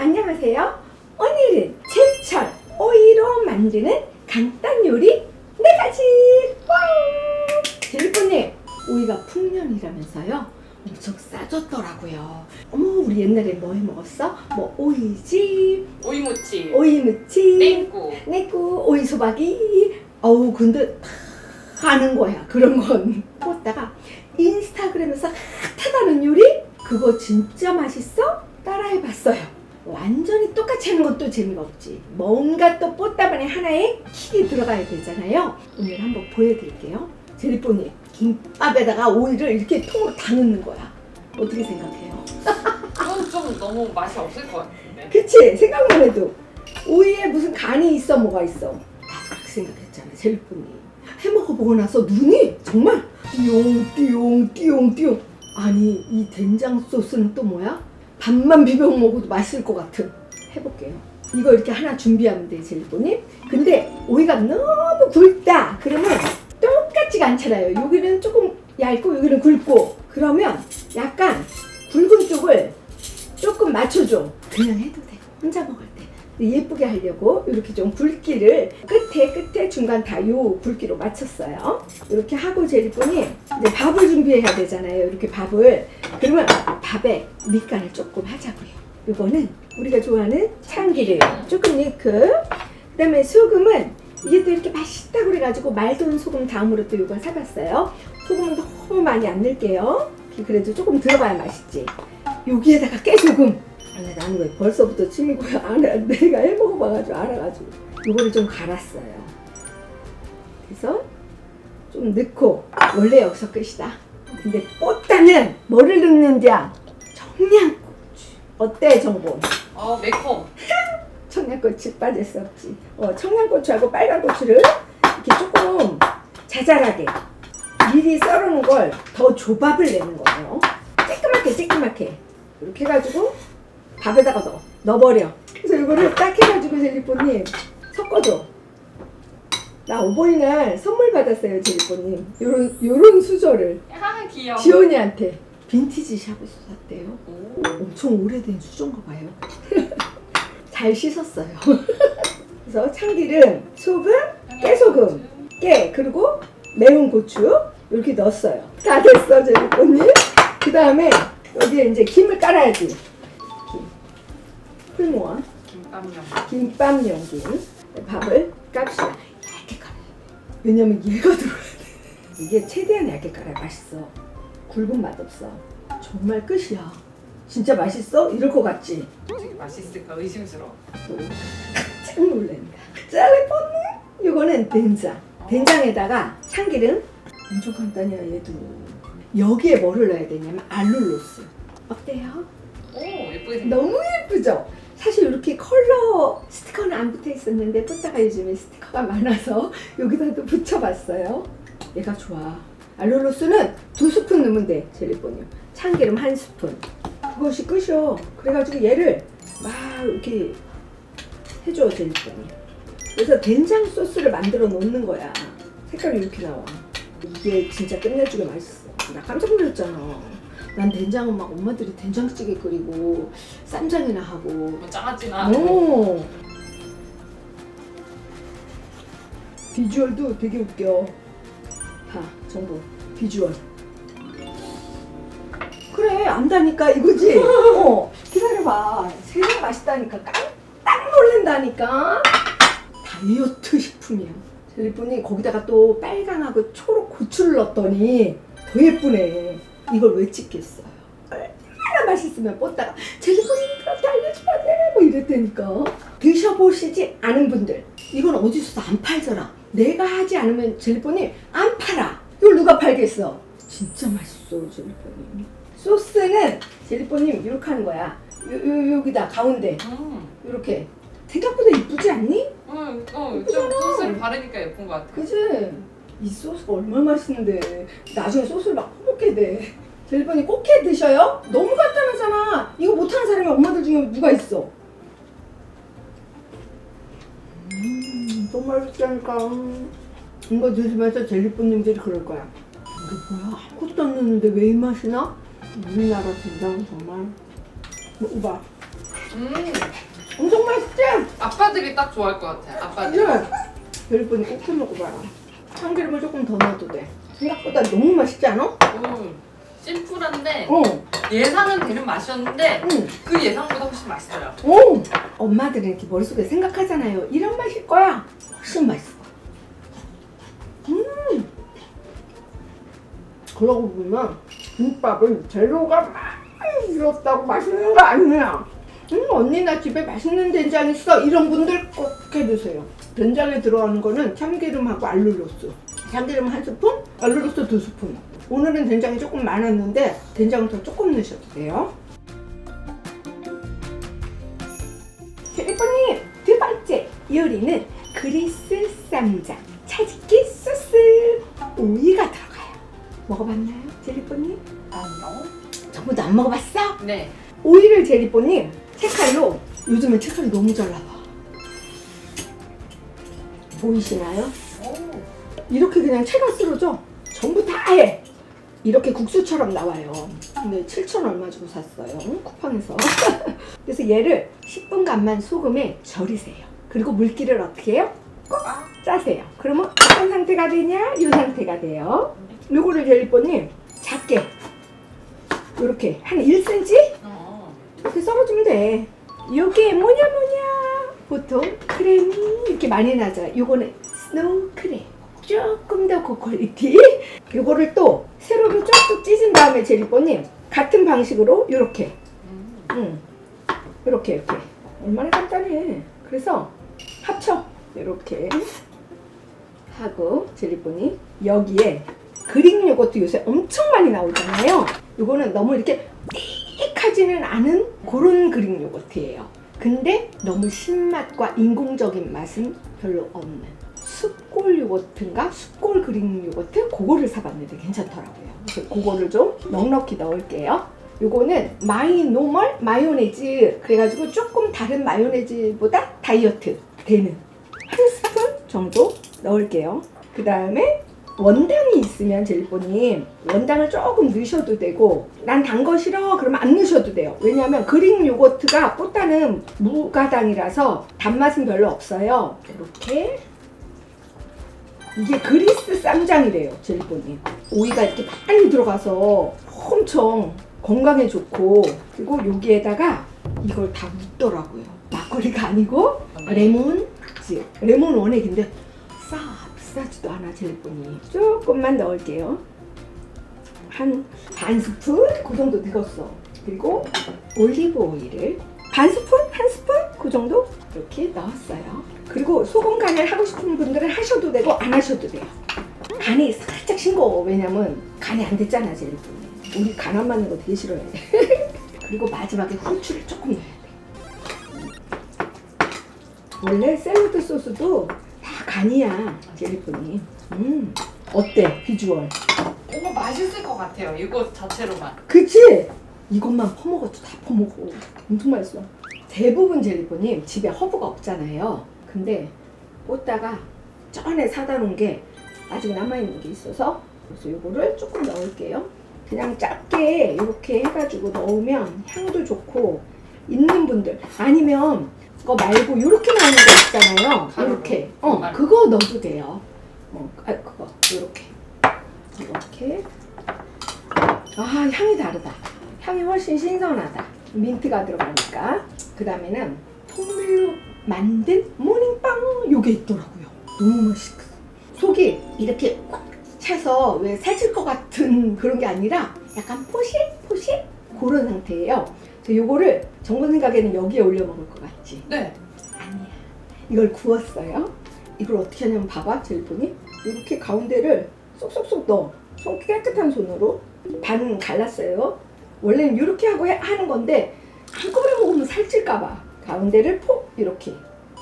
안녕하세요. 오늘은 제철 오이로 만드는 간단 요리 4가지! 와우! 젤리뽀님, 오이가 풍년이라면서요? 엄청 싸졌더라고요. 어머, 우리 옛날에 뭐 해먹었어? 뭐 오이지, 오이무치, 오이무치, 땡꾸, 오이 소박이. 어우, 근데 다 아는 거야. 그런 건 뽑다가 인스타그램에서 핫하다는 요리? 그거 진짜 맛있어? 따라해봤어요. 완전히 똑같이 하는 것도 재미가 없지. 뭔가 또 뽀따번에 하나에 킥이 들어가야 되잖아요. 오늘 한번 보여드릴게요. 젤리뽀님, 김밥에다가 오이를 이렇게 통으로 다 넣는 거야. 어떻게 생각해요? 그건 좀 너무 맛이 없을 것 같은데. 그치? 생각만 해도 오이에 무슨 간이 있어 뭐가 있어. 나도 그렇게 생각했잖아. 젤리뽀님 해먹어보고 나서 눈이 정말 띠용띠용. 아니, 이 된장 소스는 또 뭐야? 밥만 비벼 먹어도 맛있을 것 같은. 해볼게요. 이거 이렇게 하나 준비하면 돼, 젤리뽀님. 근데 오이가 너무 굵다 그러면 똑같지가 않잖아요. 여기는 조금 얇고 여기는 굵고. 그러면 약간 굵은 쪽을 조금 맞춰줘. 그냥 해도 돼, 혼자 먹을 때. 예쁘게 하려고 이렇게 좀 굵기를 끝에 중간 다 요 굵기로 맞췄어요. 이렇게 하고 젤리뽀님, 이제 밥을 준비해야 되잖아요. 이렇게 밥을. 그러면 밥에 밑간을 조금 하자고요. 이거는 우리가 좋아하는 참기름 조금 넣고, 그 다음에 소금은 이게 또 이렇게 맛있다고 그래가지고 말돈 소금 다음으로 또 이걸 사봤어요. 소금은 너무 많이 안 넣을게요. 그래도 조금 들어가야 맛있지. 여기에다가 깨소금. 아니, 나는 왜 벌써부터 침이 고여. 내가 해먹어봐가지고 알아가지고 이거를 좀 갈았어요. 그래서 좀 넣고, 원래 여기서 끝이다. 근데 뽀따는 뭐를 넣는냐? 청양고추. 어때, 정보? 매콤. 청양고추 빠질 수 없지. 청양고추하고 빨간 고추를 이렇게 조금 자잘하게 미리 썰어놓은 걸 더 조밥을 내는 거예요. 쬐끄맣게 이렇게 해가지고 밥에다가 넣어버려. 그래서 이거를 딱 해가지고 젤리뽀님 섞어줘. 나 어버이날 선물 받았어요, 젤리뽀님. 요런 수저를 귀여워. 지원이한테 빈티지 샵에서 샀대요. 오. 엄청 오래된 수저인가 봐요. 잘 씻었어요. 그래서 참기름, 소금, 깨소금, 그리고 매운 고추 이렇게 넣었어요. 다 됐어, 젤리뽀님. 그 다음에 여기에 이제 김을 깔아야지. 풀모아 김밥용 김. 밥을 깝시다. 얇게 깔아요. 왜냐면 얘가 들어야 돼. 이게 최대한 얇게 깔아야 맛있어. 굵은 맛 없어. 정말 끝이야. 진짜 맛있어? 이럴 것 같지? 솔직히 맛있을까 의심스러워. 깜짝 놀란다. 젤리뽀님, 이거는 된장. 된장에다가 참기름. 엄청 간단해요, 얘도. 여기에 뭐를 넣어야 되냐면 알룰로스. 어때요? 오, 예쁘게 생겼. 너무 예쁘죠? 사실 이렇게 컬러 스티커는 안 붙어 있었는데 뽀따가 요즘에 스티커가 많아서 여기다도 붙여봤어요. 얘가 좋아. 알룰로스는 2스푼 넣으면 돼, 젤리뽀님. 참기름 1스푼. 그것이 끝이요. 그래가지고 얘를 막 이렇게 해줘, 젤리뽀님. 그래서 된장 소스를 만들어 놓는 거야. 색깔이 이렇게 나와. 이게 진짜 끝내주게 맛있어. 나 깜짝 놀랐잖아. 난 된장은 막 엄마들이 된장찌개 끓이고 쌈장이나 하고. 뭐 짜지나. 오. 비주얼도 되게 웃겨. 봐, 정보. 비주얼. 그래, 안다니까 이거지? 기다려봐. 세상 맛있다니까. 깜짝 놀란다니까. 다이어트 식품이야. 젤리뽀님 거기다가 또 빨강하고 초록 고추를 넣었더니 더 예쁘네. 이걸 왜 찍겠어요? 얼마나 맛있으면 뽀따가 젤리뽀님한테 알려줘야 돼 뭐 이랬다니까. 드셔보시지 않은 분들, 이건 어디서도 안 팔잖아. 내가 하지 않으면 젤리뽀님 안 팔아. 이걸 누가 팔겠어? 진짜 맛있어, 젤리뽀님. 소스는 젤리뽀님 이렇게 하는 거야. 여기다 가운데 이렇게. 생각보다 이쁘지 않니? 좀 소스를 바르니까 예쁜 것 같아. 그치? 이 소스가 얼마나 맛있는데 나중에 소스를 막 퍼먹게 돼. 젤리뽀님 꼭 해 드셔요? 너무 간단하잖아. 이거 못하는 사람이 엄마들 중에 누가 있어? 너무 맛있다니까. 이거 드시면서 젤리뽀님들이 그럴 거야. 이게 뭐야? 아무것도 안 넣는데 왜 이 맛이 나? 우리나라 된장 정말. 먹어봐. 엄청 맛있지? 아빠들이 딱 좋아할 것 같아. 아빠들. 네. 젤리본이 꼭 해먹어봐라. 참기름을 조금 더 넣어도 돼. 생각보다 너무 맛있지 않아? 심플한데 어. 예상은 되는 맛이었는데 응. 그 예상보다 훨씬 맛있어요. 오! 엄마들은 이렇게 머릿속에 생각하잖아요. 이런 맛일 거야. 훨씬 맛있어. 그러고 보면 김밥은 재료가 많이 들었다고 맛있는 거 아니야. 언니 나 집에 맛있는 된장 있어. 이런 분들 꼭 해주세요. 된장에 들어가는 거는 참기름하고 알룰로스. 참기름 1스푼, 알룰로스 2스푼. 오늘은 된장이 조금 많았는데 된장을 더 조금 넣으셔도 돼요. 젤리뽀님 두 번째 요리는 그리스 쌈장 차지기 소스. 오이가 들어가요. 먹어봤나요, 젤리뽀님? 아니요. 전부 다 안 먹어봤어? 네. 오이를 젤리뽀님 채칼로, 요즘은 채칼이 너무 잘 나와. 보이시나요? 오. 이렇게 그냥 채가 쓰러져. 전부 다 해. 이렇게 국수처럼 나와요. 근데 7,000원 얼마 주고 샀어요. 쿠팡에서. 그래서 얘를 10분간만 소금에 절이세요. 그리고 물기를 어떻게 해요? 꼭 짜세요. 그러면 어떤 상태가 되냐? 이 상태가 돼요. 요거를 젤리뽀님 작게 이렇게 한 1cm? 이렇게 썰어주면 돼. 요게 뭐냐 보통 크림이 이렇게 많이 나잖아. 요거는 스노우 크림. 조금 더 고퀄리티. 요거를 또 세로로 쭉쭉 찢은 다음에 젤리뽀님 같은 방식으로 요렇게 이렇게 얼마나 간단해. 그래서 합쳐 이렇게 하고 젤리뽀님 여기에 그릭 요거트 요새 엄청 많이 나오잖아요. 요거는 너무 이렇게 띡하지는 않은 그런 그릭 요거트예요. 근데 너무 신맛과 인공적인 맛은 별로 없는 숯골 요거트인가? 숯골 그릭 요거트? 그거를 사봤는데 괜찮더라고요. 그래서 그거를 좀 넉넉히 넣을게요. 요거는 마이 노멀 마요네즈, 그래가지고 조금 다른 마요네즈보다 다이어트 되는 한 스푼 정도 넣을게요. 그 다음에 원당이 있으면 젤리뽀님 원당을 조금 넣으셔도 되고, 난 단 거 싫어 그러면 안 넣으셔도 돼요. 왜냐하면 그릭 요거트가 꽃다는 무가당이라서 단맛은 별로 없어요. 이렇게. 이게 그리스 쌈장이래요, 젤리뽀님. 오이가 이렇게 많이 들어가서 엄청 건강에 좋고, 그리고 여기에다가 이걸 다 묻더라고요. 막걸리가 아니고 레몬즙. 레몬 원액인데 비싸지도 않아 젤리뽀님. 조금만 넣을게요. 한 반 스푼? 그 정도 넣었어. 그리고 올리브 오일을 반 스푼? 한 스푼? 그 정도 이렇게 넣었어요. 그리고 소금 간을 하고 싶은 분들은 하셔도 되고 안 하셔도 돼요. 간이 살짝 싱거워. 왜냐면 간이 안 됐잖아 젤리뽀님. 우리 간 안 맞는 거 되게 싫어해. 그리고 마지막에 후추를 조금 넣어야 돼. 원래 샐러드 소스도 다 간이야 젤리뽀님. 어때 비주얼? 뭔가 맛있을 것 같아요. 이거 자체로만. 그치? 이것만 퍼먹어도 다 퍼먹어. 엄청 맛있어. 대부분 젤리뽀님 집에 허브가 없잖아요. 근데 꽂다가 전에 사다 놓은 게 아직 남아있는 게 있어서, 그래서 이거를 조금 넣을게요. 그냥 작게 이렇게 해가지고 넣으면 향도 좋고, 있는 분들 아니면 그거 말고 이렇게 나오는 거 있잖아요. 이렇게 그거 넣어도 돼요. 그거 이렇게. 아, 향이 다르다. 향이 훨씬 신선하다. 민트가 들어가니까. 그 다음에는 통밀로 만든 모닝빵 요게 있더라고요. 너무 맛있어. 속이 이렇게 꽉 차서 왜 살찔 것 같은 그런 게 아니라 약간 포실포실 그런 상태예요. 그래서 요거를 정본 생각에는 여기에 올려 먹을 것 같지? 네. 아니야. 이걸 구웠어요. 이걸 어떻게 하냐면 봐봐 젤리뽀님. 이렇게 가운데를 쏙쏙쏙 넣어. 손 깨끗한 손으로 반 갈랐어요. 원래는 이렇게 하고 하는 건데 한꺼번에 먹으면 살찔까봐 가운데를 폭 이렇게.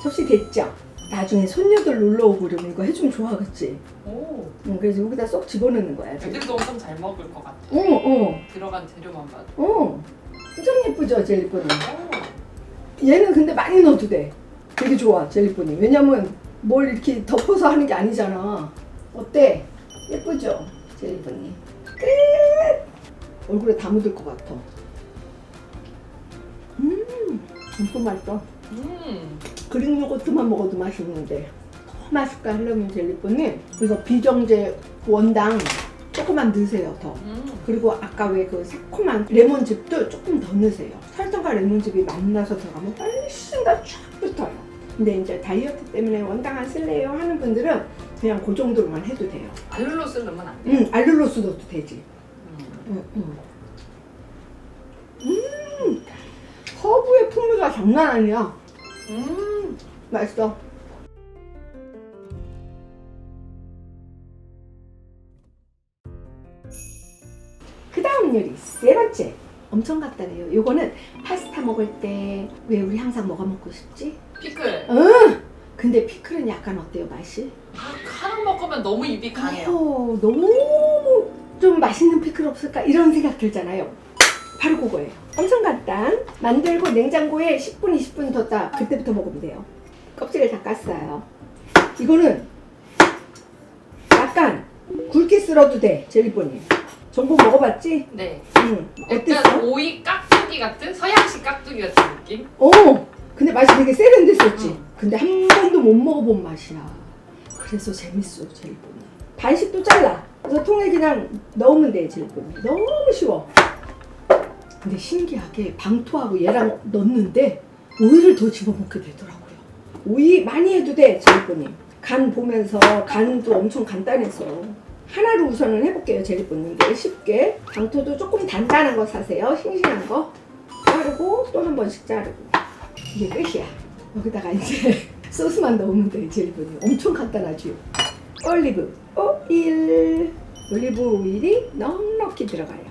접시 됐죠? 나중에 손녀들 놀러오고 그러면 이거 해주면 좋아하겠지? 오. 그래서 여기다 쏙 집어넣는 거야. 애들도 엄청 잘 먹을 것 같아. 들어간 재료만 봐도. 엄청 예쁘죠 젤리뽀님? 얘는 근데 많이 넣어도 돼. 되게 좋아 젤리뽀님. 왜냐면 뭘 이렇게 덮어서 하는 게 아니잖아. 어때? 예쁘죠 젤리뽀님? 끝! 얼굴에 다 묻을 것 같아. 엄청 맛있어. 그릭 요거트만 먹어도 맛있는데 더 맛있게 하려면 젤리뽀님 이거 비정제 원당 조금만 넣으세요 더. 그리고 아까 왜 그 새콤한 레몬즙도 조금 더 넣으세요. 설탕과 레몬즙이 만나서 들어가면 훨씬 더 쫙 붙어요. 근데 이제 다이어트 때문에 원당 안 쓸래요 하는 분들은 그냥 그 정도로만 해도 돼요. 알룰로스 넣으면 안 돼? 알룰로스 넣어도 되지. 허브의 풍미가 장난 아니야. 맛있어. 그 다음 요리 세 번째. 엄청 간단해요. 요거는 파스타 먹을 때 왜 우리 항상 뭐가 먹고 싶지? 피클. 근데 피클은 약간 어때요 맛이? 하나 먹으면 너무 입이 강해요. 너무 좀 맛있는 피클 없을까 이런 생각 들잖아요. 바로 그거예요. 엄청 간단. 만들고 냉장고에 10분 20분 뒀다 그때부터 먹으면 돼요. 껍질을 다 깠어요. 이거는 약간 굵게 썰어도 돼. 젤리뽀님 전복 먹어봤지? 네. 어땠어? 약간 오이 깍두기 같은 서양식 깍두기 같은 느낌? 근데 맛이 되게 세련됐었지. 근데 한 번도 못 먹어본 맛이야. 그래서 재밌어 젤리뽀님. 반씩도 잘라. 그래서 통에 그냥 넣으면 돼 젤리뽀님. 너무 쉬워. 근데 신기하게 방토하고 얘랑 넣는데 오이를 더 집어먹게 되더라고요. 오이 많이 해도 돼 젤리뽀님. 간 보면서 간도 엄청 간단해서 하나로 우선은 해볼게요 젤리뽀님들. 쉽게. 방토도 조금 단단한 거 사세요. 싱싱한 거 자르고 또 한 번씩 자르고. 이게 끝이야. 여기다가 이제 소스만 넣으면 돼 젤리뽀님. 엄청 간단하죠. 올리브 오일. 올리브 오일이 넉넉히 들어가요.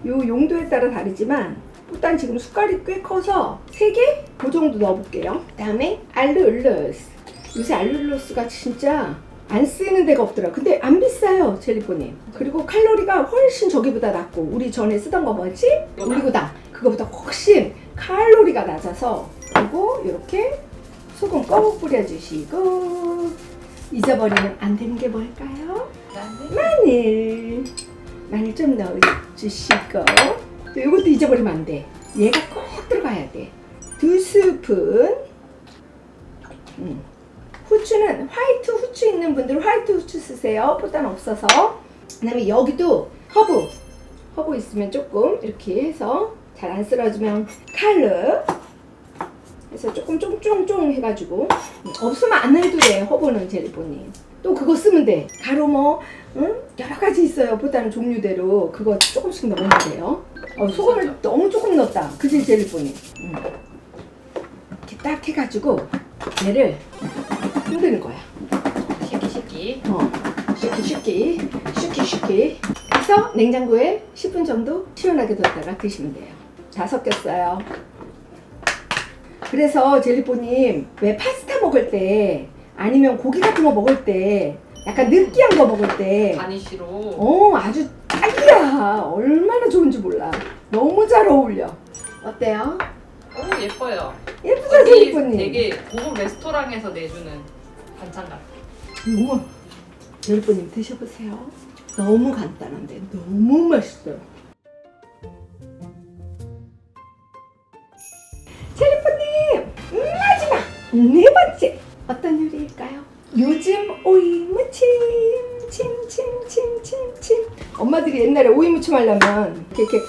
요 용도에 따라 다르지만 일단 지금 숟갈이 꽤 커서 3개? 그 정도 넣어볼게요. 그 다음에 알룰로스. 요새 알룰로스가 진짜 안 쓰는 데가 없더라. 근데 안 비싸요 젤리뽀님. 그리고 칼로리가 훨씬 저기보다 낮고 우리 전에 쓰던 거 뭐지? 올리고당. 그거보다 훨씬 칼로리가 낮아서. 그리고 이렇게 소금 꼭 뿌려주시고 잊어버리면 안 되는 게 뭘까요? 마늘. 마늘 좀 넣어주시고 또 이것도 잊어버리면 안 돼. 얘가 꼭 들어가야 돼. 2스푼. 후추는 화이트 후추 있는 분들은 화이트 후추 쓰세요. 포단 없어서. 그 다음에 여기도 허브 있으면 조금 이렇게 해서 잘 안 쓸어주면 칼로 해서 조금 쫑쫑쫑 해가지고. 없으면 안 해도 돼 허브는 젤리뽀님. 또 그거 쓰면 돼. 가로 여러 가지 있어요. 보다는 종류대로 그거 조금씩 넣으면 돼요. 소금을 너무 조금 넣었다. 그치 젤리뽀님? 이렇게 딱 해가지고 얘를 흔드는 거야. 쉐키. 슈키. 해서 냉장고에 10분 정도 시원하게 뒀다가 드시면 돼요. 다 섞였어요. 그래서 젤리뽀님 왜 파스타 먹을 때 아니면 고기 같은 거 먹을 때 약간 느끼한 거 먹을 때 가니쉬로 아주 딱이야. 얼마나 좋은지 몰라. 너무 잘 어울려. 어때요? 오 예뻐요. 예쁘죠 어디 젤리뽀님? 되게 고급 레스토랑에서 내주는 반찬 같아. 우와, 젤리뽀님 드셔보세요. 너무 간단한데 너무 맛있어요. 젤리뽀님 마지막 4번째 어떤 요리일까요? 요즘 오이 무침. 침. 엄마들이 옛날에 오이 무침 하려면 이렇게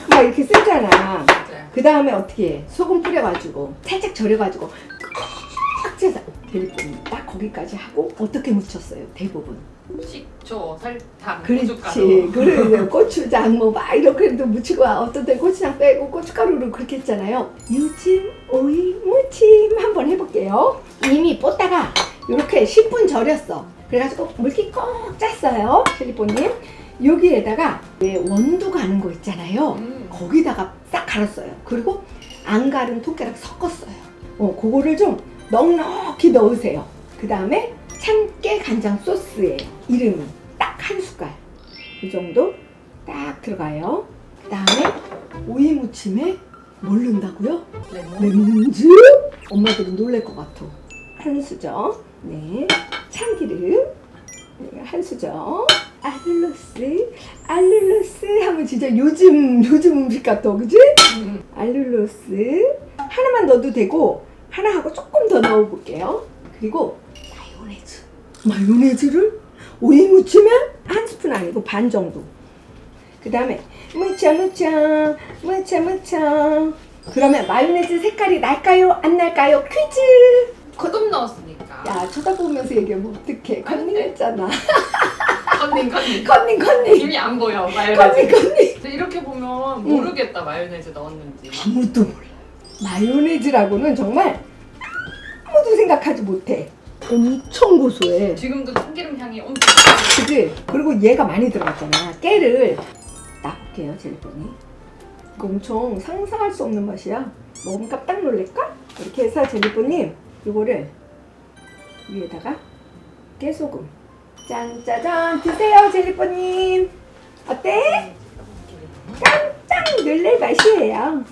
막 이렇게 쓰잖아. 그 다음에 어떻게 해? 소금 뿌려가지고 살짝 절여가지고 꽉 짜서 젤리뽀님 딱 거기까지 하고 어떻게 무쳤어요? 대부분. 식초, 설탕, 그렇지. 고춧가루. 그래 고추장 뭐 막 이렇게도 무치고 어떤 때 고추장 빼고 고춧가루로 그렇게 했잖아요. 요즘 오이 무침 한번 해볼게요. 이미 뽀다가 이렇게 10분 절였어. 그래가지고 물기 꼭 짰어요 젤리뽀님. 여기에다가 왜 원두 가는 거 있잖아요. 거기다가 싹 갈았어요. 그리고 안 갈은 통깨락 섞었어요. 그거를 좀 넉넉히 넣으세요. 그 다음에 참깨 간장 소스에 이름이 딱 1숟갈 이 정도 딱 들어가요. 그 다음에 오이 무침에 뭘 넣는다고요? 레몬즙? 엄마들은 놀랄 것 같아. 한 수저. 네. 참기름. 한 수저. 알룰로스 하면 진짜 요즘 음식 같아, 그지? 알룰로스 하나만 넣어도 되고 하나 하고 조금 더 넣어볼게요. 그리고 마요네즈를 오이 무치면 한 스푼 아니고 반 정도. 그 다음에 무쳐. 그러면 마요네즈 색깔이 날까요? 안 날까요? 퀴즈. 조금 넣었으니까. 야, 쳐다보면서 얘기하면 어떡해. 컨닝했잖아. 컨닝. 컨닝. 이미 안 보여 마요네즈. 컨닝. 근데 이렇게 보면 모르겠다 마요네즈 넣었는지. 아무도 몰라. 마요네즈라고는 정말 아무도 생각하지 못해. 엄청 고소해. 지금도 참기름 향이 엄청. 그치? 그리고 얘가 많이 들어갔잖아. 깨를 놔볼게요, 젤리본이. 이거 엄청 상상할 수 없는 맛이야. 먹으면 깜짝 놀랄까? 이렇게 해서 젤리본님, 이거를 위에다가 깨소금. 짠짜잔! 드세요, 젤리본님. 어때? 깜짝 놀랄 맛이에요.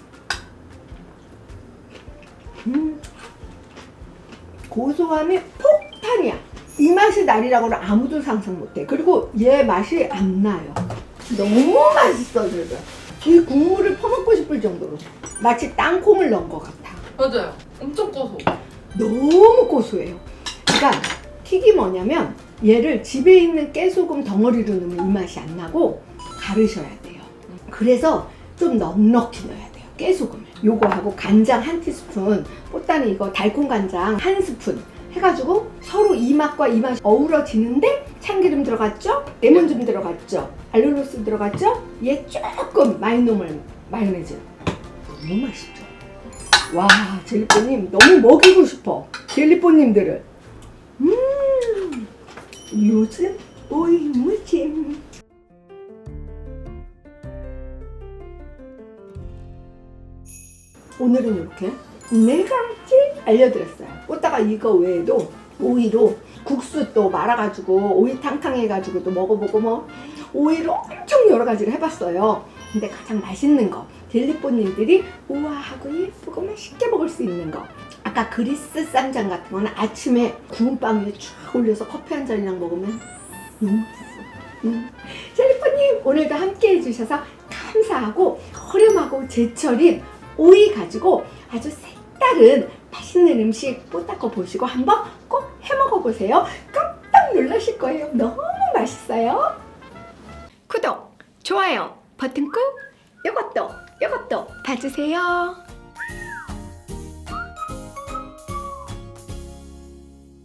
고소함이 폭탄이야. 이 맛이 나리라고는 아무도 상상 못해. 그리고 얘 맛이 안 나요. 너무 맛있어, 지금. 이 국물을 퍼먹고 싶을 정도로 마치 땅콩을 넣은 것 같아. 맞아요. 엄청 고소. 너무 고소해요. 그러니까 킥이 뭐냐면 얘를 집에 있는 깨소금 덩어리로 넣으면 이 맛이 안 나고 가르셔야 돼요. 그래서 좀 넉넉히 넣어야 돼요, 깨소금을. 요거하고 간장 한 티스푼, 뽀따니 이거 달콤 간장 한 스푼 해가지고 서로 이 맛과 이 맛이 어우러지는데 참기름 들어갔죠? 레몬 좀 들어갔죠? 알룰로스 들어갔죠? 얘 조금 마요네즈. 너무 맛있죠? 와, 젤리뽀님 너무 먹이고 싶어. 젤리뽀님들을. 요즘 오이 무침. 오늘은 이렇게 내감질 알려드렸어요. 뽀따가 이거 외에도 오이로 국수 또 말아가지고 오이탕탕 해가지고 또 먹어보고 뭐 오이로 엄청 여러 가지를 해봤어요. 근데 가장 맛있는 거 젤리뽀님들이 우아하고 예쁘고 맛있게 먹을 수 있는 거, 아까 그리스 쌈장 같은 거는 아침에 구운 빵 위에 쫙 올려서 커피 한 잔이랑 먹으면 너무 맛있어. 젤리뽀님 오늘도 함께 해주셔서 감사하고, 허름하고 제철인 오이 가지고 아주 색다른 맛있는 음식 뽀따 거 보시고 한번 꼭 해먹어보세요. 깜짝 놀라실 거예요. 너무 맛있어요. 구독, 좋아요 버튼 꾹, 요것도 봐주세요.